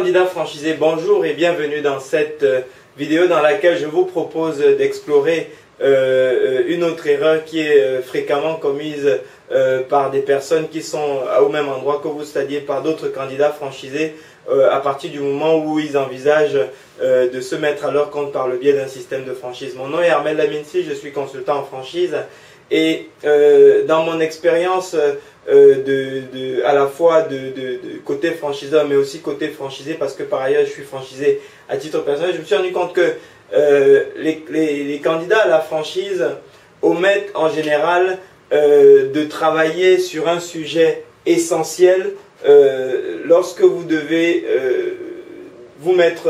candidats franchisés, bonjour et bienvenue dans cette vidéo dans laquelle je vous propose d'explorer une autre erreur qui est fréquemment commise par des personnes qui sont au même endroit que vous, c'est-à-dire par d'autres candidats franchisés à partir du moment où ils envisagent de se mettre à leur compte par le biais d'un système de franchise. Mon nom est Armel Laminsi, je suis consultant en franchise et dans mon expérience à la fois de côté franchiseur mais aussi côté franchisé, parce que par ailleurs je suis franchisé à titre personnel, je me suis rendu compte que les candidats à la franchise omettent en général de travailler sur un sujet essentiel lorsque vous devez vous mettre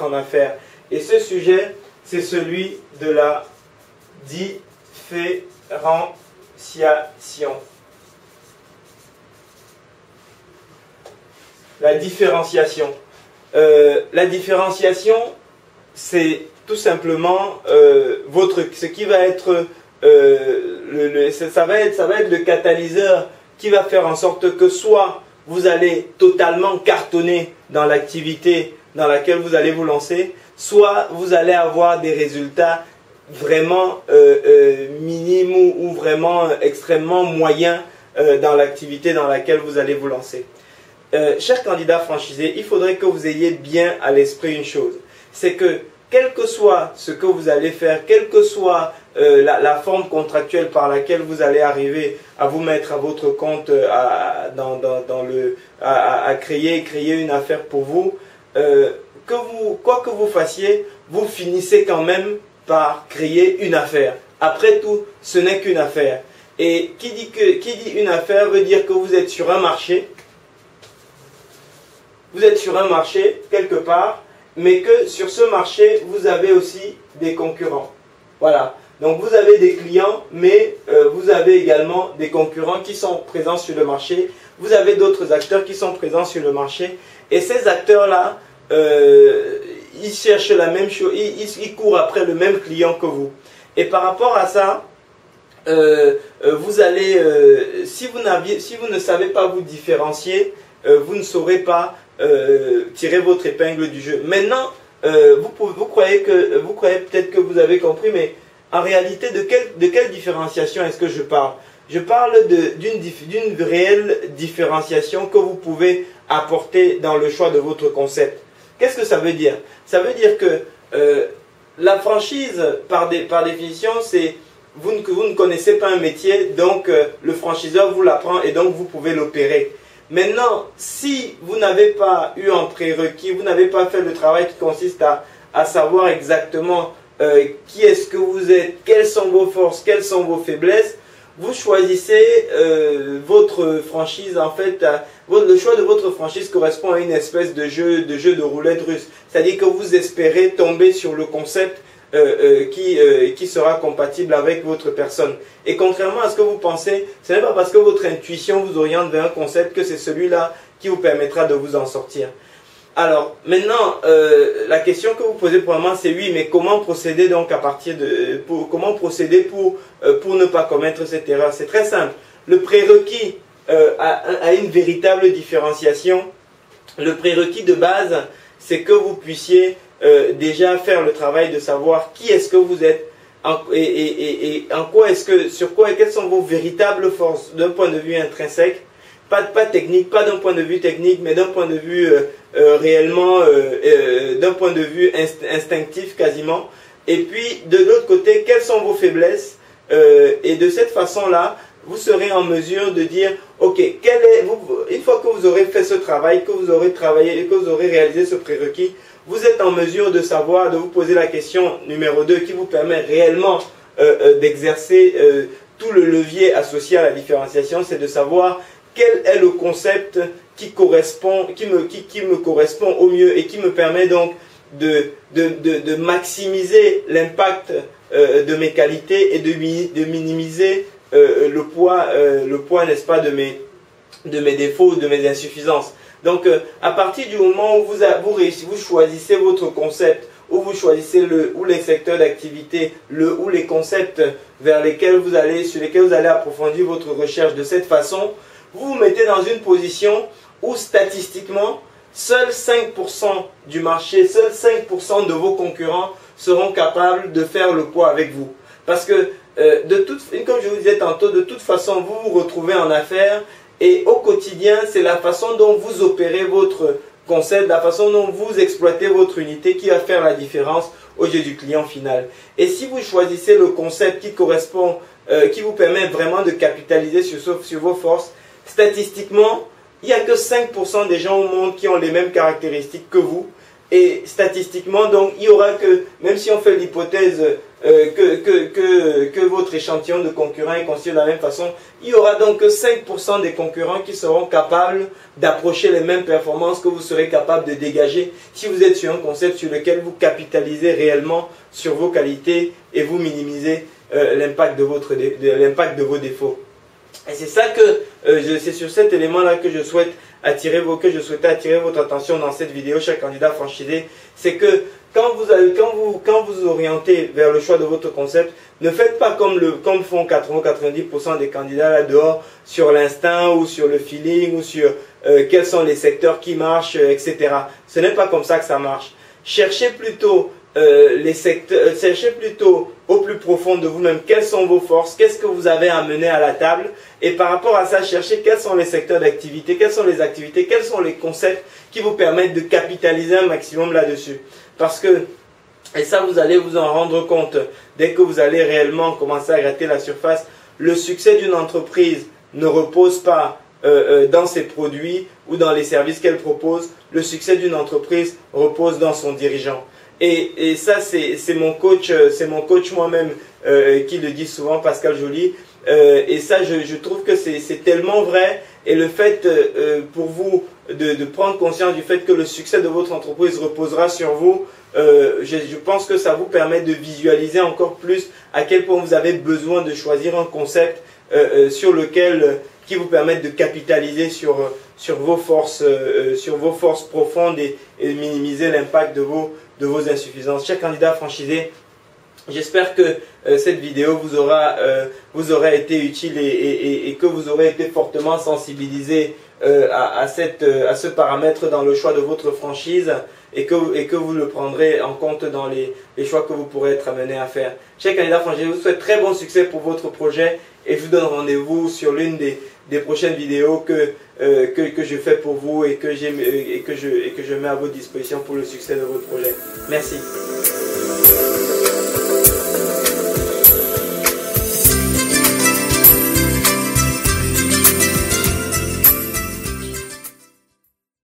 en affaires. Et ce sujet, c'est celui de la différenciation. La différenciation. La différenciation, c'est tout simplement ce qui va être ça va être le catalyseur qui va faire en sorte que soit vous allez totalement cartonner dans l'activité dans laquelle vous allez vous lancer, soit vous allez avoir des résultats vraiment minimes ou vraiment extrêmement moyens dans l'activité dans laquelle vous allez vous lancer. Chers candidats franchisés, il faudrait que vous ayez bien à l'esprit une chose, c'est que quel que soit ce que vous allez faire, quelle que soit la forme contractuelle par laquelle vous allez arriver à vous mettre à votre compte, à créer une affaire pour vous, quoi que vous fassiez, vous finissez quand même par créer une affaire. Après tout, ce n'est qu'une affaire. Et qui dit une affaire veut dire que vous êtes sur un marché. Vous êtes sur un marché quelque part, mais que sur ce marché, vous avez aussi des concurrents. Voilà. Donc vous avez des clients, mais vous avez également des concurrents qui sont présents sur le marché. Vous avez d'autres acteurs qui sont présents sur le marché. Et ces acteurs-là, ils cherchent la même chose, ils courent après le même client que vous. Et par rapport à ça, vous allez, si vous ne savez pas vous différencier, vous ne saurez pas tirer votre épingle du jeu. Maintenant, vous croyez peut-être que vous avez compris, mais en réalité, de quelle différenciation est-ce que je parle? Je parle d'une réelle différenciation que vous pouvez apporter dans le choix de votre concept. Qu'est-ce que ça veut dire? Ça veut dire que la franchise, par définition, c'est vous ne connaissez pas un métier, donc le franchiseur vous l'apprend et donc vous pouvez l'opérer. Maintenant, si vous n'avez pas eu en prérequis, vous n'avez pas fait le travail qui consiste à savoir exactement qui est-ce que vous êtes, quelles sont vos forces, quelles sont vos faiblesses, vous choisissez votre franchise. En fait, le choix de votre franchise correspond à une espèce de jeu de roulette russe. C'est-à-dire que vous espérez tomber sur le concept qui sera compatible avec votre personne. Et contrairement à ce que vous pensez, ce n'est pas parce que votre intuition vous oriente vers un concept que c'est celui-là qui vous permettra de vous en sortir. Alors, maintenant, la question que vous posez probablement, c'est oui, mais comment procéder donc comment procéder pour ne pas commettre cette erreur? C'est très simple. Le prérequis à une véritable différenciation, le prérequis de base, c'est que vous puissiez déjà faire le travail de savoir qui est-ce que vous êtes et en quoi quelles sont vos véritables forces d'un point de vue intrinsèque, pas technique, pas d'un point de vue technique, mais d'un point de vue réellement, d'un point de vue instinctif quasiment. Et puis de l'autre côté, quelles sont vos faiblesses, et de cette façon-là, vous serez en mesure de dire, ok, une fois que vous aurez fait ce travail, que vous aurez travaillé et que vous aurez réalisé ce prérequis, vous êtes en mesure de savoir, de vous poser la question numéro 2 qui vous permet réellement d'exercer tout le levier associé à la différenciation, c'est de savoir quel est le concept qui me correspond au mieux et qui me permet donc de maximiser l'impact de mes qualités et de minimiser le poids, n'est-ce pas, de mes défauts, de mes insuffisances. Donc, à partir du moment où vous choisissez votre concept, où vous choisissez les secteurs d'activité, ou les concepts sur lesquels vous allez approfondir votre recherche de cette façon, vous vous mettez dans une position où statistiquement, seuls 5% du marché, seuls 5% de vos concurrents seront capables de faire le poids avec vous. Parce que, comme je vous disais tantôt, de toute façon, vous vous retrouvez en affaires et au quotidien, c'est la façon dont vous opérez votre concept, la façon dont vous exploitez votre unité qui va faire la différence aux yeux du client final. Et si vous choisissez le concept qui correspond, qui vous permet vraiment de capitaliser sur vos forces, statistiquement, il n'y a que 5% des gens au monde qui ont les mêmes caractéristiques que vous. Et statistiquement, donc, il y aura que, même si on fait l'hypothèse que votre échantillon de concurrents est constitué de la même façon, il y aura donc que 5% des concurrents qui seront capables d'approcher les mêmes performances que vous serez capable de dégager si vous êtes sur un concept sur lequel vous capitalisez réellement sur vos qualités et vous minimisez l'impact de vos défauts. Et c'est ça que, c'est sur cet élément-là que je souhaitais attirer votre attention dans cette vidéo, cher candidat franchisé. C'est que quand vous orientez vers le choix de votre concept, ne faites pas comme font 90% des candidats là dehors, sur l'instinct ou sur le feeling ou sur quels sont les secteurs qui marchent, etc. Ce n'est pas comme ça que ça marche. Cherchez plutôt cherchez plutôt au plus profond de vous-même quelles sont vos forces, qu'est-ce que vous avez à mener à la table, et par rapport à ça, cherchez quels sont les secteurs d'activité, quelles sont les activités, quels sont les concepts qui vous permettent de capitaliser un maximum là-dessus. Parce que, et ça vous allez vous en rendre compte dès que vous allez réellement commencer à gratter la surface, le succès d'une entreprise ne repose pas dans ses produits ou dans les services qu'elle propose. Le succès d'une entreprise repose dans son dirigeant. Et ça, c'est mon coach moi-même qui le dit souvent, Pascal Joly. Et ça, je trouve que c'est tellement vrai. Et le fait pour vous de prendre conscience du fait que le succès de votre entreprise reposera sur vous, je pense que ça vous permet de visualiser encore plus à quel point vous avez besoin de choisir un concept qui vous permette de capitaliser sur vos forces profondes et minimiser l'impact de vos insuffisances. Chers candidats franchisés, j'espère que cette vidéo vous aura été utile et que vous aurez été fortement sensibilisé à ce paramètre dans le choix de votre franchise et que vous le prendrez en compte dans les choix que vous pourrez être amenés à faire. Chers candidats franchisés, je vous souhaite très bon succès pour votre projet et je vous donne rendez-vous sur l'une des prochaines vidéos que je fais pour vous et que je mets à votre disposition pour le succès de votre projet. Merci.